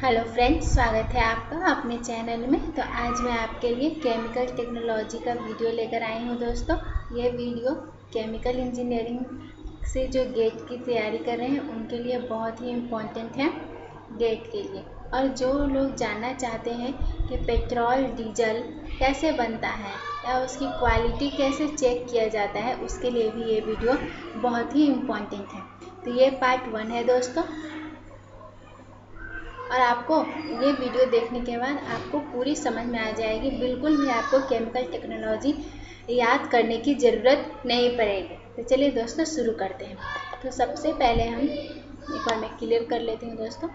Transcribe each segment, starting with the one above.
Hello friends, स्वागत है आपका अपने चैनल में। तो आज मैं आपके लिए केमिकल टेक्नोलॉजी का वीडियो लेकर आई हूँ दोस्तों। ये वीडियो केमिकल इंजीनियरिंग से जो गेट की तैयारी कर रहे हैं उनके लिए बहुत ही इम्पोर्टेंट है गेट के लिए। और जो लोग जानना चाहते हैं कि पेट्रोल डीजल कैसे बनता है या उसकी क्वालिटी कैसे चेक किया जाता है, उसके लिए भी ये वीडियो बहुत ही इम्पोर्टेंट है। तो ये पार्ट 1 है दोस्तों। और आपको ये वीडियो देखने के बाद आपको पूरी समझ में आ जाएगी। बिल्कुल भी आपको केमिकल टेक्नोलॉजी याद करने की ज़रूरत नहीं पड़ेगी। तो चलिए दोस्तों शुरू करते हैं। तो सबसे पहले हम एक बार मैं क्लियर कर लेती हूँ दोस्तों।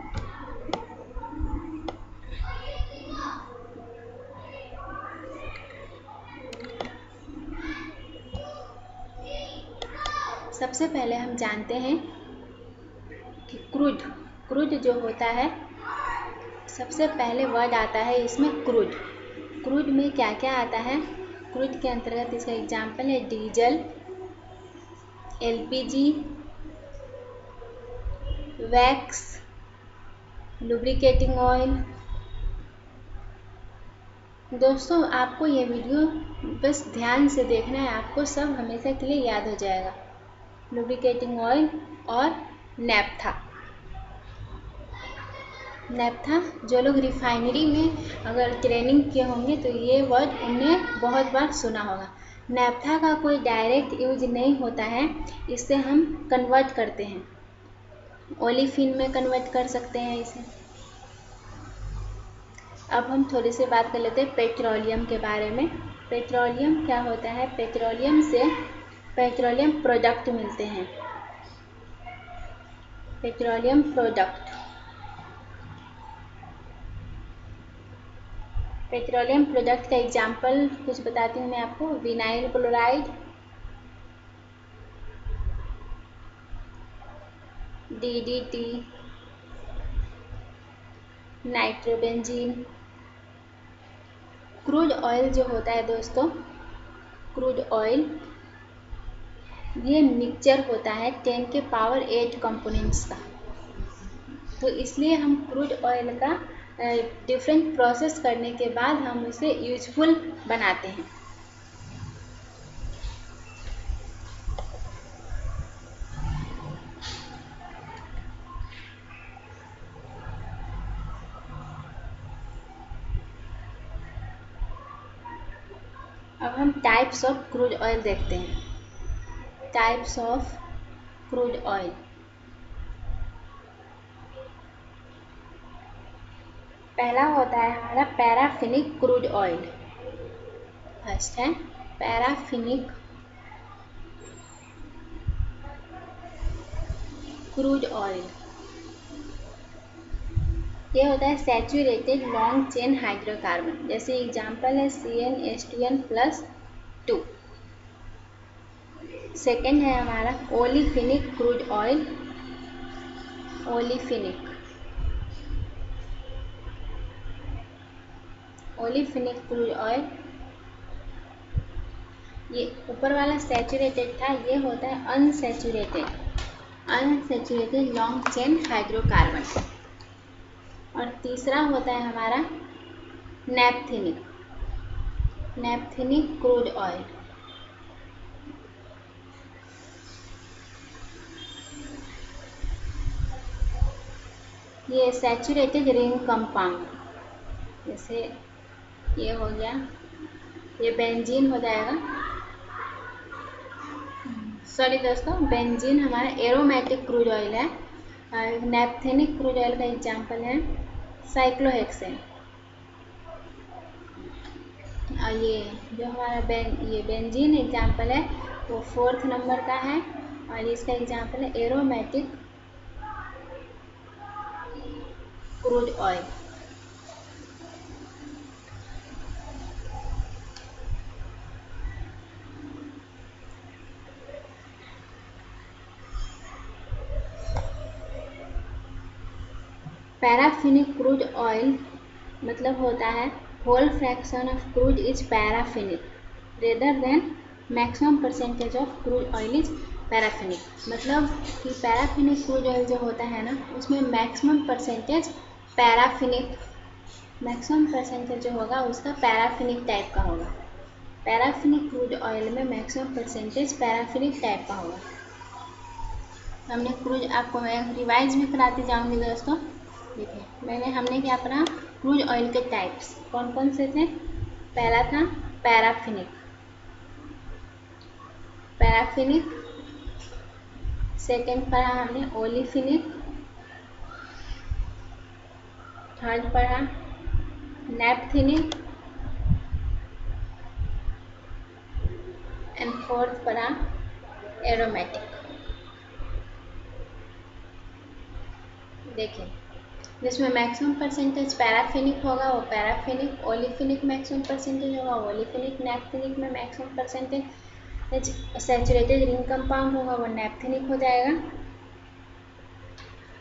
सबसे पहले हम जानते हैं कि क्रूड जो होता है, सबसे पहले वर्ड आता है इसमें क्रूड में क्या क्या आता है। क्रूड के अंतर्गत इसका एग्जाम्पल है diesel, LPG, wax, lubricating oil. दोस्तों आपको ये वीडियो बस ध्यान से देखना है, आपको सब हमेशा के लिए याद हो जाएगा। लुब्रिकेटिंग ऑयल और नैप्था। जो लोग रिफाइनरी में अगर ट्रेनिंग किए होंगे तो ये वर्ड उन्हें बहुत बार सुना होगा। नैप्था का कोई डायरेक्ट यूज नहीं होता है, इससे हम कन्वर्ट करते हैं, ओलिफिन में कन्वर्ट कर सकते हैं इसे। अब हम थोड़ी सी बात कर लेते हैं पेट्रोलियम के बारे में। पेट्रोलियम क्या होता है? पेट्रोलियम से पेट्रोलियम प्रोडक्ट मिलते हैं। पेट्रोलियम प्रोडक्ट का एग्जाम्पल कुछ बताती हूँ मैं आपको। Vinyl chloride, DDT, nitrobenzene. Crude oil जो होता है दोस्तों, क्रूड ऑयल ये मिक्सचर होता है 10 के पावर 8 कंपोनेंट्स का। तो इसलिए हम क्रूड ऑयल का डिफरेंट प्रोसेस करने के बाद हम उसे यूजफुल बनाते हैं। अब हम टाइप्स ऑफ क्रूड ऑयल देखते हैं। Types of crude oil. पहला होता है हमारा पैराफिनिक क्रूड ऑयल। फर्स्ट है पैराफिनिक क्रूड ऑयल। ये होता है सैचुरेटेड लॉन्ग चेन हाइड्रोकार्बन। जैसे एग्जांपल है CnH2n+2। सेकेंड है हमारा ओलिफिनिक क्रूड ऑयल। ओलिफिनिक क्रूड ऑयल, ये ऊपर वाला सैचुरेटेड था, ये होता है अनसैचुरेटेड लॉन्ग चेन हाइड्रोकार्बन। और तीसरा होता है हमारा नैप्थेनिक क्रूड ऑयल। ये सैचुरेटेड रिंग कंपाउंड, जैसे ये हो गया, ये बेंजीन हो जाएगा। सॉरी दोस्तों, बेंजीन हमारा एरोमेटिक क्रूड ऑयल है। नैप्थेनिक क्रूड ऑयल का एग्जांपल है साइक्लोहेक्सेन। और ये जो हमारा ये बेंजीन एग्जांपल है वो 4th नंबर का है, और इसका एग्जांपल है aromatic crude oil. Paraffinic crude oil मतलब होता है whole fraction of crude is paraffinic rather than maximum percentage of crude oil is paraffinic. मतलब कि पैराफिनिक क्रूड ऑयल जो होता है ना, उसमें maximum percentage paraffinic, maximum percentage जो होगा उसका पैराफिनिक टाइप का होगा। पैराफिनिक क्रूड ऑयल में मैक्सिमम परसेंटेज पैराफिनिक टाइप का होगा। हमने क्रूज, आपको मैं रिवाइज भी कराती जाऊंगी दोस्तों। देखिए हमने क्या पढ़ा, क्रूज ऑयल के टाइप्स कौन कौन से थे। पहला था पैराफिनिक, सेकेंड पढ़ा हमने ओलिफिनिक, थर्ड पढ़ा नैप्थेनिक एंड फोर्थ पढ़ा एरोमेटिक। देखिए जिसमें मैक्सिमम परसेंटेज पैराफिनिक होगा वो पैराफिनिक, ओलिफिनिक मैक्सिमम परसेंटेज होगा ओलिफिनिक, नैप्थेनिक में maximum percentage saturated ring compound होगा वो नैप्थेनिक हो जाएगा।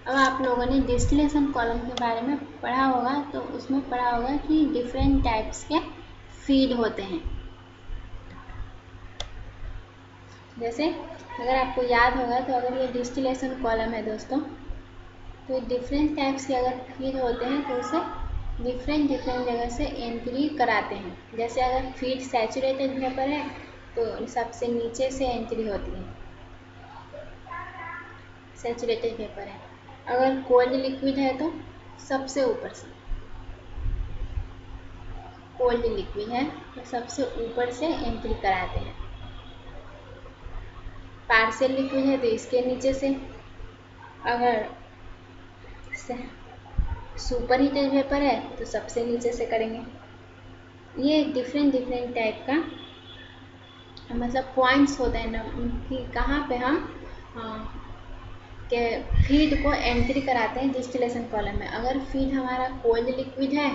अब आप लोगों ने डिस्टिलेशन कॉलम के बारे में पढ़ा होगा, तो उसमें पढ़ा होगा कि डिफरेंट टाइप्स के फीड होते हैं। जैसे अगर आपको याद होगा तो अगर ये डिस्टिलेशन कॉलम है दोस्तों, तो डिफरेंट टाइप्स के अगर फीड होते हैं तो उसे डिफरेंट जगह से एंट्री कराते हैं। जैसे अगर फीड सैचुरेटेड वेपर है तो सबसे नीचे से एंट्री होती है, सैचुरेटेड वेपर है। अगर कोल्ड लिक्विड है तो सबसे ऊपर से, कोल्ड लिक्विड है तो सबसे ऊपर से एंट्री कराते हैं। पार्शियल लिक्विड है तो इसके नीचे से, अगर सुपर हीटेड वेपर है तो सबसे नीचे से करेंगे। ये डिफरेंट टाइप का मतलब पॉइंट्स होते हैं ना कि कहाँ पे हम के फीड को एंट्री कराते हैं डिस्टिलेशन कॉलम में। अगर फीड हमारा कोल्ड लिक्विड है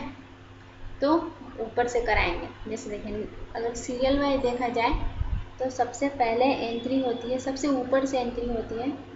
तो ऊपर से कराएंगे। जैसे देखें अगर सीरियल वाइज देखा जाए तो सबसे पहले एंट्री होती है, सबसे ऊपर से एंट्री होती है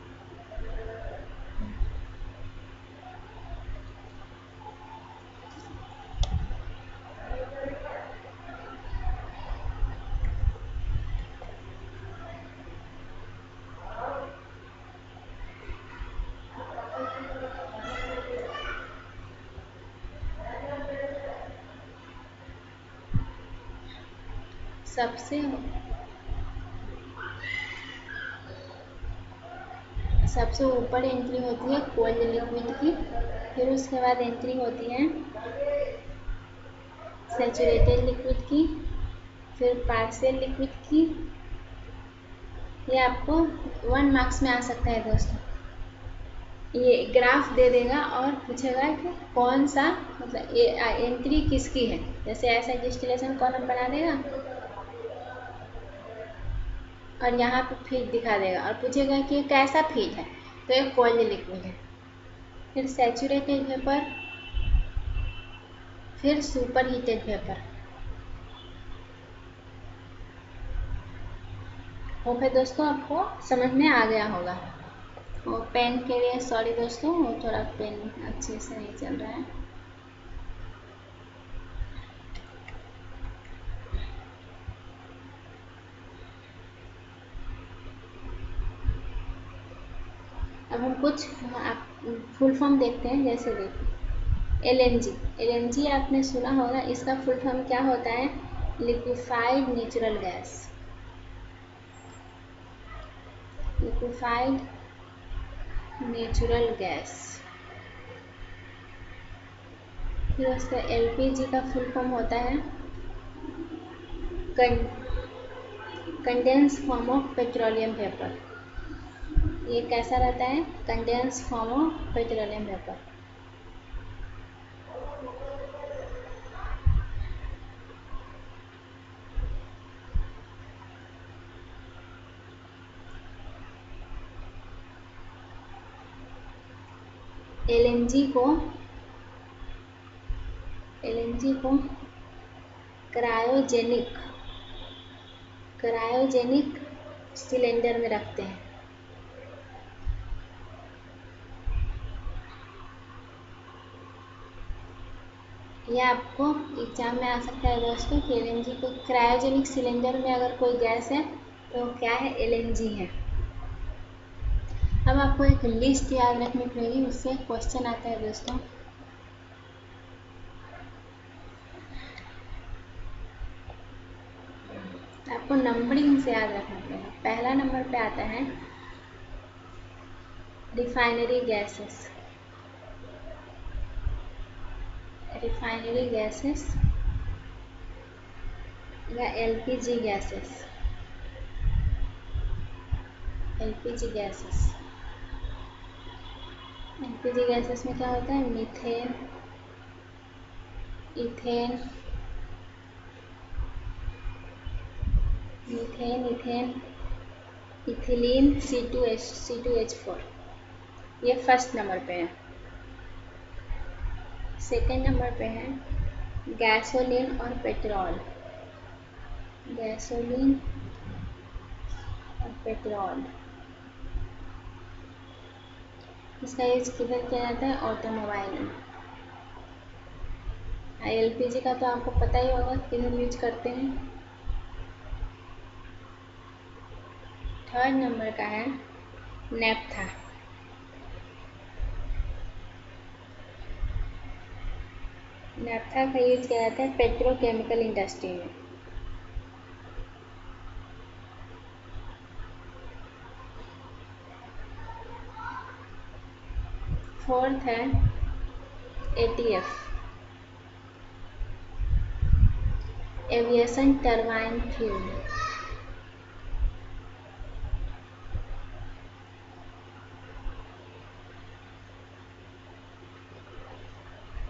सबसे ऊपर एंट्री होती है कोल्ड लिक्विड की, फिर उसके बाद एंट्री होती है सैचुरेटेड लिक्विड की, फिर पार्शियल लिक्विड की। ये आपको 1 मार्क्स में आ सकता है दोस्तों। ये ग्राफ दे देगा और पूछेगा कि कौन सा मतलब एंट्री किसकी है। जैसे ऐसा डिस्टिलेशन कॉलम बना देगा और यहाँ पे फीड दिखा देगा और पूछेगा कि कैसा फीड है, तो ये कोल्ड लिक्विड है। फिर सैचुरेटेड वेपर, फिर सुपर हीटेड वेपर। होप है दोस्तों आपको समझ में आ गया होगा। वो पेन के लिए सॉरी दोस्तों, वो थोड़ा पेन अच्छे से नहीं चल रहा है। अब हम कुछ फुल फॉर्म देखते हैं। जैसे देखिए एलएनजी आपने सुना होगा, इसका फुल फॉर्म क्या होता है, liquefied natural gas. Liquefied natural gas. फिर उसका एलपीजी का फुल फॉर्म होता है condense form of petroleum vapour. ये कैसा रहता है, condense form of petroleum vapour. LNG को क्रायोजेनिक सिलेंडर में रखते हैं। यह आपको एग्जाम में आ सकता है दोस्तों कि एलएनजी को क्रायोजेनिक सिलेंडर में अगर कोई गैस है तो क्या है, एलएनजी है। अब आपको एक लिस्ट याद रखनी पड़ेगी, उससे क्वेश्चन आता है दोस्तों। आपको नंबरिंग से याद रखना पड़ेगा। पहला नंबर पे आता है रिफाइनरी गैसेस, रिफाइनरी गैसेस या LPG gases, LPG gases. LPG gases में क्या होता है? Methane, ethane, methane, ethane, ethylene, C2H4। ये फर्स्ट नंबर पे है। सेकेंड नंबर पे है गैसोलीन और पेट्रोल, गैसोलीन और पेट्रोल। इसका यूज किधर किया जाता है? ऑटोमोबाइल में। एलपीजी का तो आपको पता ही होगा किधर यूज करते हैं। थर्ड नंबर का है नैप्था, नैप्था का यूज किया जाता है पेट्रोकेमिकल इंडस्ट्री में। फोर्थ है ATF, एविएशन टरबाइन फ्यूल।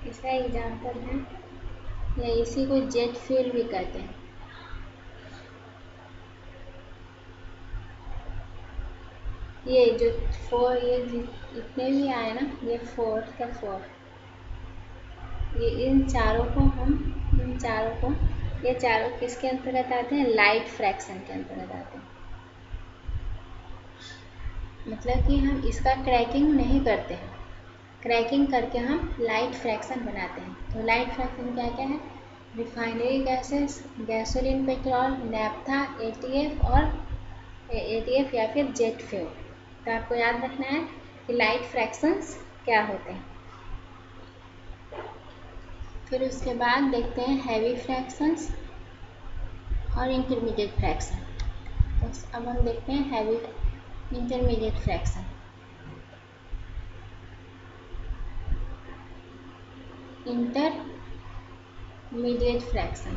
इसका एग्जाम्पल है, या इसी को जेट फ्यूल भी कहते हैं। ये जो ये इतने भी आए ना, ये फोर्थ का फोर्थ, ये इन चारों को ये चारों किसके अंतर्गत आते हैं? लाइट फ्रैक्शन के अंतर्गत आते हैं। मतलब कि हम इसका क्रैकिंग नहीं करते हैं, क्रैकिंग करके हम लाइट फ्रैक्शन बनाते हैं। तो लाइट फ्रैक्शन क्या क्या है? Refinery gases, gasoline, petrol, नैप्था, ATF और ATF या फिर जेट फ्यूल। तो आपको याद रखना है कि लाइट फ्रैक्शंस क्या होते हैं। फिर उसके बाद देखते हैं हैवी फ्रैक्शंस और इंटरमीडिएट फ्रैक्शन। तो अब हम देखते हैं heavy intermediate fraction. Intermediate fraction,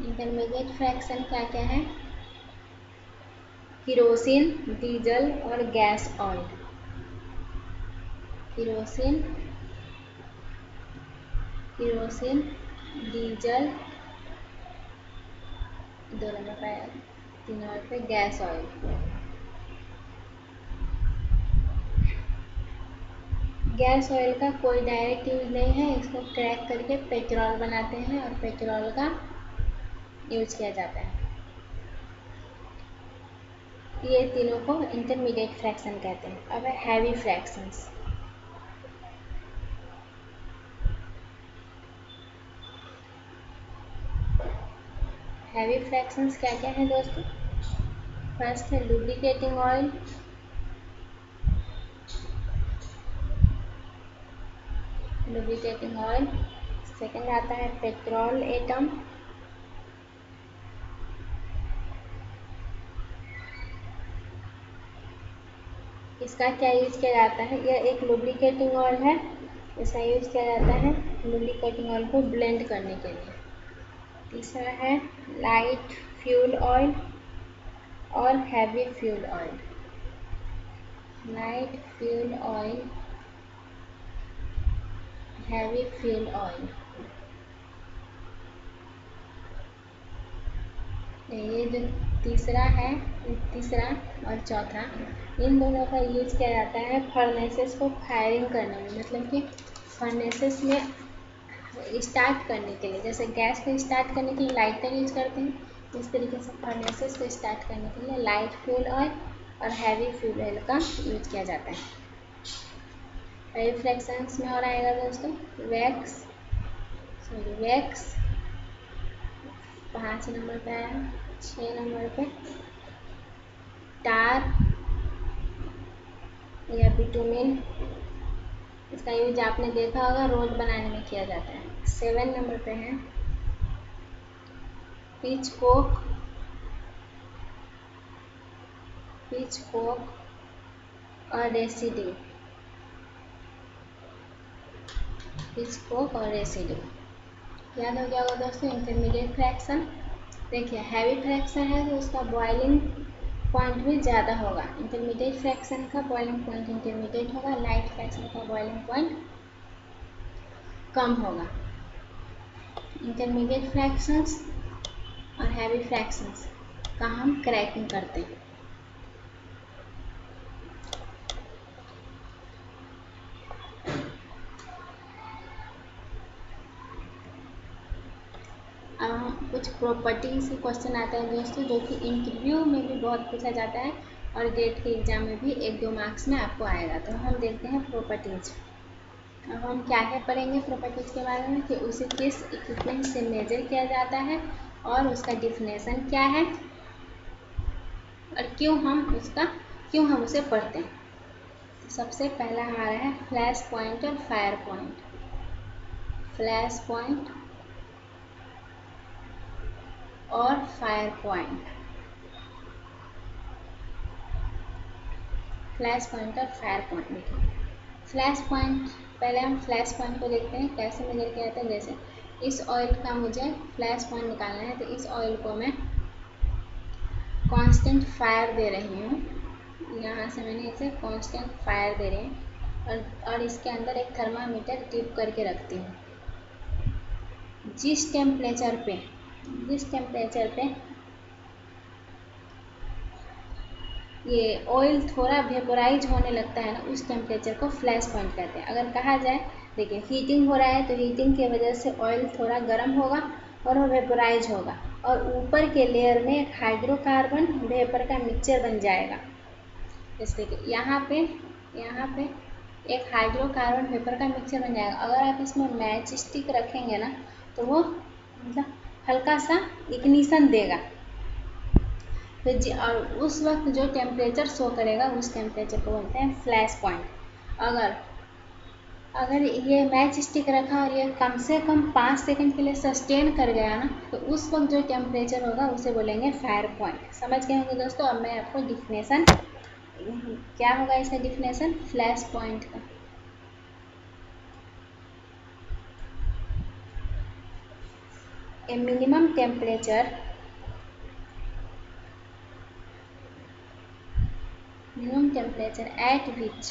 intermediate fraction क्या क्या है? केरोसिन, डीजल और gas oil. Kerosene, diesel, 2 number पे, 3 नंबर पे गैस ऑयल। गैस ऑयल का कोई डायरेक्ट यूज नहीं है, इसको क्रैक करके पेट्रोल बनाते हैं और पेट्रोल का यूज किया जाता है। ये तीनों को इंटरमीडिएट फ्रैक्शन कहते हैं। अब है हैवी फ्रैक्शंस। हैवी फ्रैक्शंस क्या क्या है दोस्तों? फर्स्ट है lubricating oil, lubricating oil. Second आता है पेट्रोल एटम, इसका क्या यूज किया जाता है? यह एक लुब्रिकेटिंग ऑयल है, इसका यूज किया जाता है लुब्रिकेटिंग ऑयल को ब्लेंड करने के लिए। तीसरा है लाइट फ्यूल ऑयल और heavy fuel oil, light fuel oil, heavy fuel oil. ये जो तीसरा और चौथा, इन दोनों का यूज किया जाता है फर्नेसेस को फायरिंग करने में। मतलब कि फर्नेसेस में स्टार्ट करने के लिए, जैसे गैस को स्टार्ट करने के लिए लाइटर यूज करते हैं, इस तरीके से फर्नेसेस को स्टार्ट करने के लिए लाइट फ्यूल ऑयल और हैवी फ्यूल ऑयल का यूज किया जाता है। हैवी फ्रैक्शंस में और आएगा दोस्तों वैक्स, 5 नंबर पे आया। 6 नंबर पे टार या बिटुमिन, इसका यूज आपने देखा होगा रोड बनाने में किया जाता है। 7 नंबर पे है पिच कोक और रेसिड्यू, पिच कोक और रेसिड्यू। याद हो गया होगा दोस्तों। इंटरमीडिएट फ्रैक्शन, देखिए हैवी फ्रैक्शन है तो उसका बॉइलिंग पॉइंट भी ज़्यादा होगा। इंटरमीडिएट फ्रैक्शन का बॉइलिंग पॉइंट इंटरमीडिएट होगा, लाइट फ्रैक्शन का बॉइलिंग पॉइंट कम होगा। इंटरमीडिएट फ्रैक्शंस और हैवी फ्रैक्शंस का हम क्रैकिंग करते हैं। कुछ प्रॉपर्टीज के क्वेश्चन आते हैं दोस्तों, जो कि इंटरव्यू में भी बहुत पूछा जाता है और गेट के एग्जाम में भी 1-2 मार्क्स में आपको आएगा। तो हम देखते हैं प्रॉपर्टीज। अब हम क्या क्या पढ़ेंगे प्रॉपर्टीज के बारे में, कि उसे किस इक्विपमेंट से मेजर किया जाता है और उसका डिफिनेशन क्या है और क्यों हम उसे पढ़ते हैं। तो सबसे पहला हमारा है फ्लैश पॉइंट और फायर पॉइंट। फ्लैश पॉइंट और फायर पॉइंट, फ्लैश पॉइंट और फायर पॉइंट। देखिए फ्लैश पॉइंट, पहले हम फ्लैश पॉइंट को देखते हैं कैसे मेजर किया जाता है। जैसे इस ऑयल का मुझे फ्लैश पॉइंट निकालना है, तो इस ऑयल को मैं कांस्टेंट फायर दे रही हूँ, यहाँ से मैंने इसे कांस्टेंट फायर दे रही हूँ और इसके अंदर एक थर्मामीटर डिप करके रखती हूँ। जिस टेम्परेचर पे ये ऑयल थोड़ा वेपोराइज होने लगता है ना, उस टेम्परेचर को फ्लैश पॉइंट कहते हैं। अगर कहा जाए, देखिए हीटिंग हो रहा है तो हीटिंग की वजह से ऑयल थोड़ा गर्म होगा और वो वेपोराइज होगा और ऊपर के लेयर में एक हाइड्रोकार्बन वेपर का मिक्सचर बन जाएगा। जैसे कि यहाँ पे एक हाइड्रोकार्बन वेपर का मिक्सचर बन जाएगा। अगर आप इसमें मैच स्टिक रखेंगे ना, तो वो मतलब हल्का सा इग्निशन देगा। और उस वक्त जो टेम्परेचर शो करेगा उस टेम्परेचर को बोलते हैं फ्लैश पॉइंट। अगर ये मैच स्टिक रखा और ये कम से कम 5 सेकंड के लिए सस्टेन कर गया ना, तो उस वक्त जो टेम्परेचर होगा उसे बोलेंगे फायर पॉइंट। समझ गए होंगे दोस्तों। अब मैं आपको डिफिनेशन, क्या होगा इसका डिफिनेशन फ्लैश पॉइंट का। ए minimum temperature at which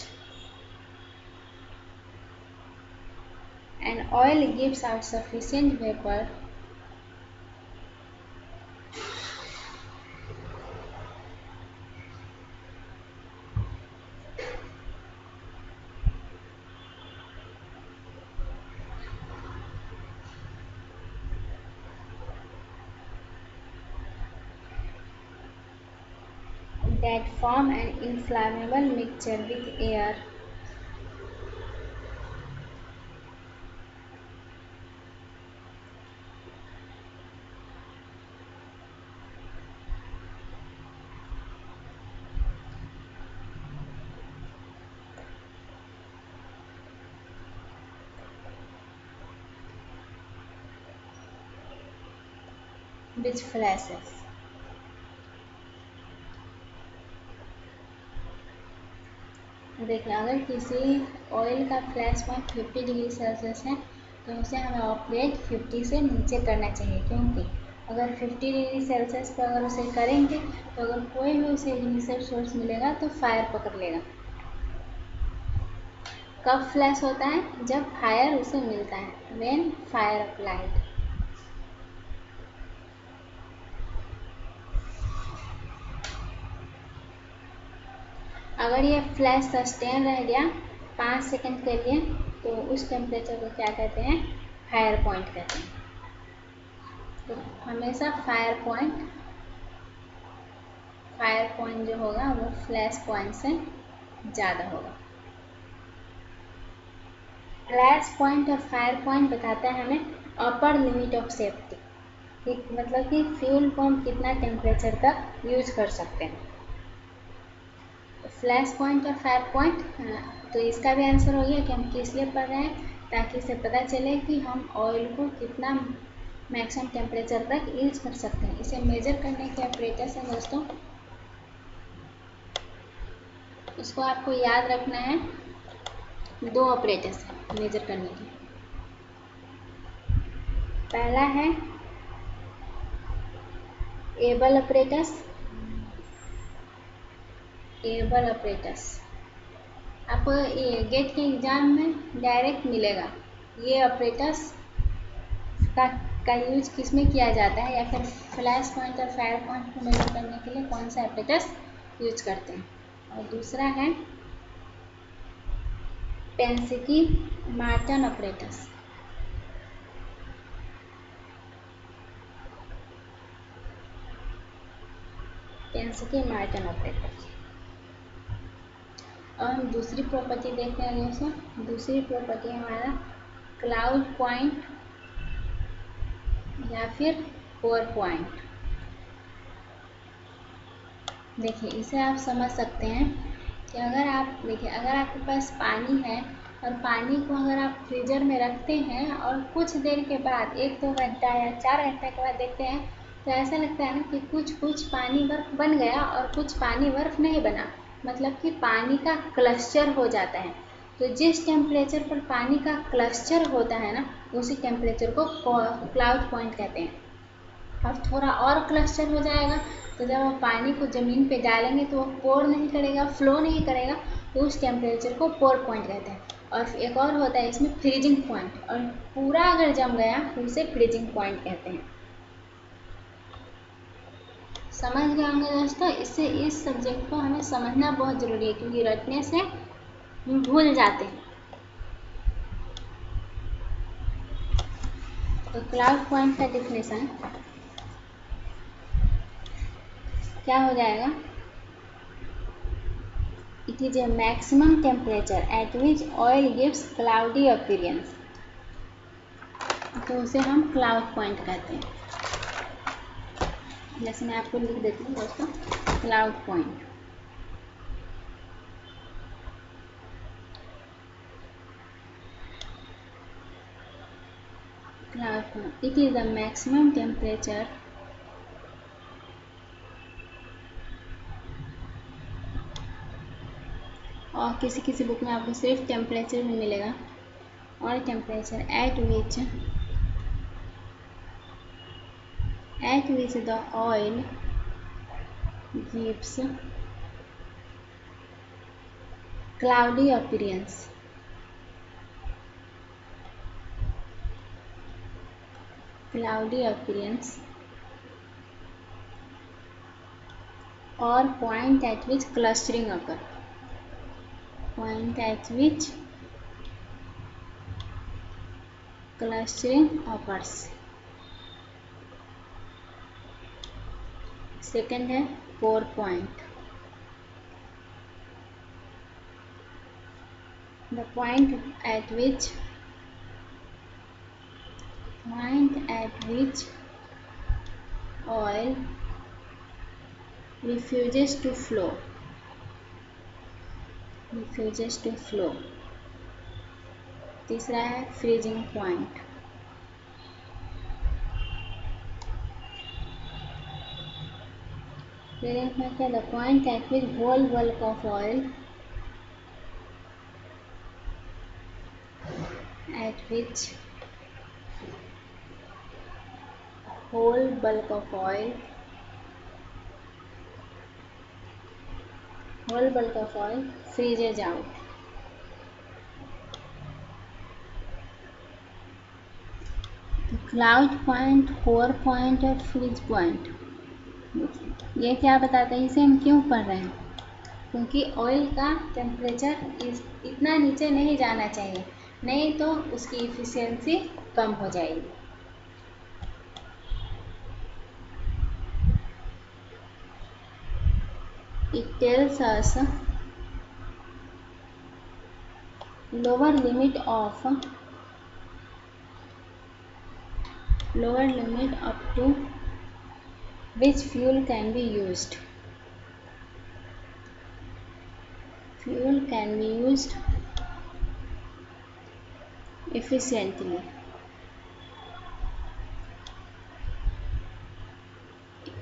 an oil gives out sufficient vapor that form an inflammable mixture with air which flashes। देखिए अगर किसी ऑयल का फ्लैश पॉइंट 50 डिग्री सेल्सियस है तो उसे हमें ऑपरेट 50 से नीचे करना चाहिए, क्योंकि अगर 50 डिग्री सेल्सियस पर अगर उसे करेंगे तो अगर कोई भी उसे इग्निशन सोर्स मिलेगा तो फायर पकड़ लेगा। कब फ्लैश होता है? जब फायर उसे मिलता है, व्हेन फायर अप्लाइड। अगर ये फ्लैश सस्टेन रह गया 5 सेकंड के लिए तो उस टेम्परेचर को क्या कहते हैं? फायर पॉइंट कहते हैं। तो हमेशा फायर पॉइंट जो होगा वो फ्लैश पॉइंट से ज़्यादा होगा। फ्लैश पॉइंट और फायर पॉइंट बताता है हमें अपर लिमिट ऑफ सेफ्टी, मतलब कि फ्यूल को हम कितना टेम्परेचर तक यूज कर सकते हैं। फ्लैश पॉइंट और फायर पॉइंट, तो इसका भी आंसर हो गया कि हम किस लिए पढ़ रहे हैं, ताकि इसे पता चले कि हम ऑयल को कितना मैक्सिमम टेम्परेचर तक यूज कर सकते हैं। इसे मेजर करने के ऑपरेटर्स हैं दोस्तों, उसको आपको याद रखना है। 2 ऑपरेटर्स हैं मेजर करने के। पहला है एबल ऑपरेटर्स। एबल ऑपरेटर्स आपको गेट के एग्जाम में डायरेक्ट मिलेगा। ये ऑपरेटर्स का यूज किस में किया जाता है, या फिर फ्लैश पॉइंट और फायर पॉइंट को मेजर करने के लिए कौन सा ऑपरेटर्स यूज करते हैं। और दूसरा है Pensky Martens operators. Pensky Martens operators. और हम दूसरी प्रॉपर्टी देखते हैं दोस्तों। दूसरी प्रॉपर्टी हमारा क्लाउड पॉइंट या फिर कोर पॉइंट। देखिए इसे आप समझ सकते हैं कि अगर आपके पास पानी है और पानी को अगर आप फ्रीजर में रखते हैं और कुछ देर के बाद 1-2 घंटा या 4 घंटे के बाद देखते हैं, तो ऐसा लगता है ना कि कुछ पानी बर्फ बन गया और कुछ पानी बर्फ नहीं बना, मतलब कि पानी का क्लस्टर हो जाता है। तो जिस टेम्परेचर पर पानी का क्लस्टर होता है ना, उसी टेम्परेचर को क्लाउड पॉइंट कहते हैं। और थोड़ा और क्लस्टर हो जाएगा तो जब आप पानी को ज़मीन पे डालेंगे तो वो पोर नहीं करेगा, फ्लो नहीं करेगा, तो उस टेम्परेचर को पोर पॉइंट कहते हैं। और एक और होता है इसमें फ्रीजिंग पॉइंट, और पूरा अगर जम गया तो उसे फ्रीजिंग पॉइंट कहते हैं। समझ गए होंगे दोस्तों। इससे इस सब्जेक्ट को हमें समझना बहुत ज़रूरी है, क्योंकि रटने से हम भूल जाते हैं। तो क्लाउड पॉइंट का डिफिनेशन क्या हो जाएगा? It is A maximum temperature at which oil gives cloudy appearance. तो उसे हम क्लाउड पॉइंट कहते हैं। जैसे मैं आपको लिख देती हूँ दोस्तों, cloud point. Cloud point it is the maximum temperature और किसी बुक में आपको सिर्फ टेम्परेचर भी मिलेगा, और temperature at which the oil gives cloudy appearance. Cloudy appearance और point at which clustering occur. Point at which clustering occurs. Second है core point. The point at which oil refuses to flow. तीसरा है freezing point. The point at which whole bulk of oil freezes out. Cloud point, core point और freeze point, ये क्या बताता है, इसे हम क्यों पढ़ रहे हैं? क्योंकि ऑयल का टेम्परेचर इतना नीचे नहीं जाना चाहिए, नहीं तो उसकी इफिशियंसी कम हो जाएगी। It tells us lower limit up to which fuel can be used. Efficiently.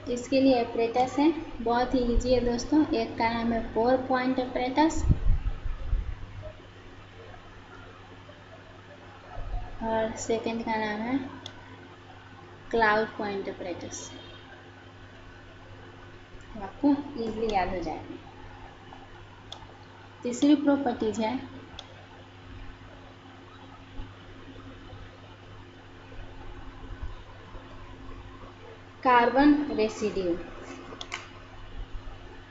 इसके लिए ऑपरेटर्स हैं, बहुत ही ईजी है दोस्तों। एक का नाम है 4 पॉइंट ऑपरेटर्स और सेकंड का नाम है क्लाउड पॉइंट ऑपरेटर्स। आपको इजीली याद हो जाएगा। तीसरी प्रॉपर्टीज है carbon residue.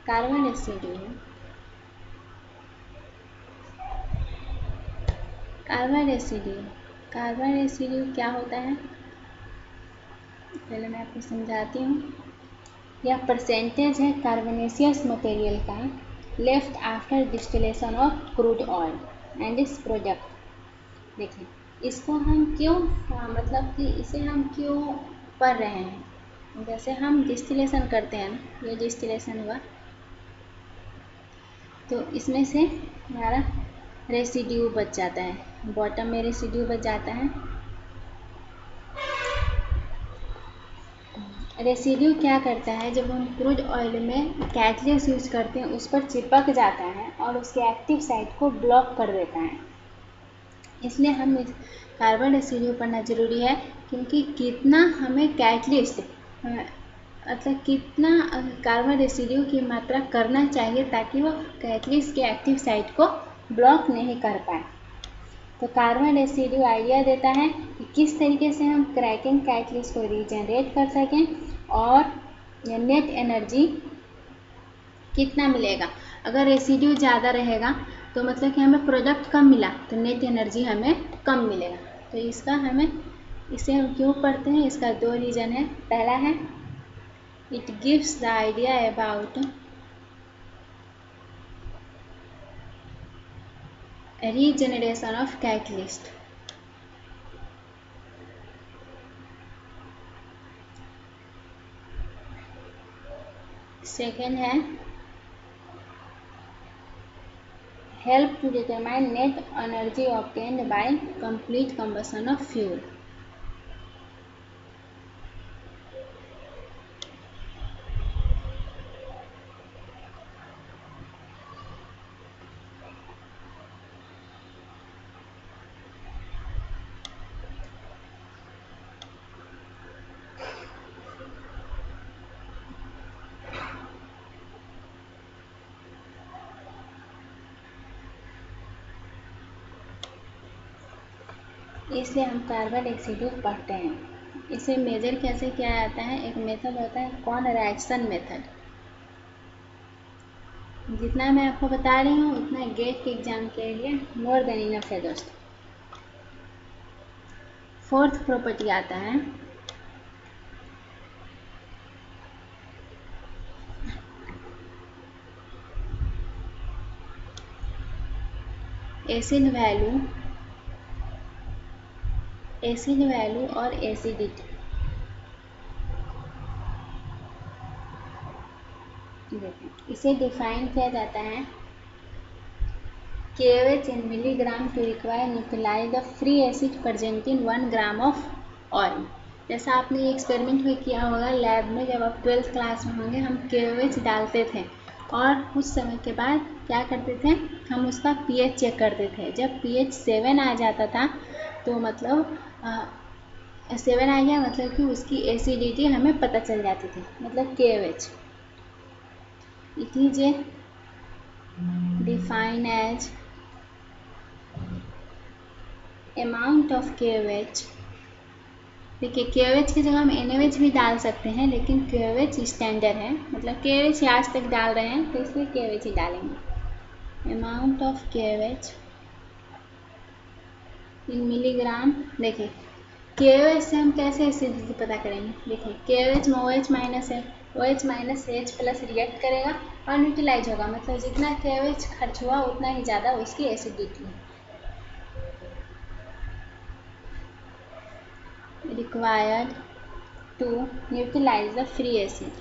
Carbon residue carbon residue क्या होता है, पहले मैं आपको समझाती हूँ। यह परसेंटेज है कार्बोनेशियस मटेरियल का left after distillation of crude oil and इस प्रोडक्ट। देखिए इसको हम क्यों मतलब कि इसे हम क्यों पढ़ रहे हैं, जैसे हम डिस्टिलेशन करते हैं ना, ये डिस्टिलेशन हुआ तो इसमें से हमारा रेसिड्यू बच जाता है, बॉटम में रेसिड्यू बच जाता है। रेसिड्यू क्या करता है, जब हम क्रूड ऑयल में कैटलिस्ट यूज करते हैं उस पर चिपक जाता है और उसके एक्टिव साइट को ब्लॉक कर देता है। इसलिए हम कार्बन रेसिड्यू पढ़ना ज़रूरी है, क्योंकि कितना हमें कैटलिस्ट मतलब कितना कार्बन रेसिड्यू की मात्रा करना चाहिए ताकि वो कैटलिस्ट के एक्टिव साइट को ब्लॉक नहीं कर पाए। तो कार्बन रेसिड्यू आइडिया देता है कि किस तरीके से हम क्रैकिंग कैटलिस्ट को रीजनरेट कर सकें और नेट एनर्जी कितना मिलेगा। अगर रेसिड्यू ज़्यादा रहेगा तो मतलब कि हमें प्रोडक्ट कम मिला तो नेट एनर्जी हमें कम मिलेगा। तो इसका हमें इसे हम क्यों पढ़ते हैं, इसका 2 रीज़न है। पहला है it gives the idea about regeneration of catalyst. Second है help to determine net energy obtained by complete combustion of fuel। इसलिए हम कार्बन रेसिड्यू पढ़ते हैं। इसे मेजर कैसे किया जाता है, एक मेथड होता है कॉनरैक्सन मेथड। जितना मैं आपको बता रही हूँ उतना गेट के एग्जाम के लिए मोर देन इनफ है दोस्तों। फोर्थ प्रॉपर्टी आता है एसिड वैल्यू और एसिडिटी। इसे डिफाइन किया जाता है KOH in milligram to require neutralize the free acid present in 1 gram of oil। जैसा आपने ये एक्सपेरिमेंट भी किया होगा लैब में, जब आप 12th क्लास में होंगे, हम KOH डालते थे और कुछ समय के बाद क्या करते थे, हम उसका pH चेक करते थे। जब pH 7 आ जाता था तो मतलब 7 आ गया मतलब कि उसकी एसिडिटी हमें पता चल जाती थी, मतलब KOH। It is a define as amount of KOH। देखिए KOH की जगह हम NaOH भी डाल सकते हैं, लेकिन KOH स्टैंडर्ड है, मतलब KOH आज तक डाल रहे हैं तो इसलिए KOH ही डालेंगे। Amount of KOH in milligram. देखिए KOH से हम कैसे एसिडिटी पता करेंगे, देखिए KOH में OH माइनस है, OH minus H plus react करेगा और न्यूट्रलाइज होगा, मतलब जितना KOH खर्च हुआ उतना ही ज़्यादा उसकी एसिडिटी है। required to neutralize the free acid।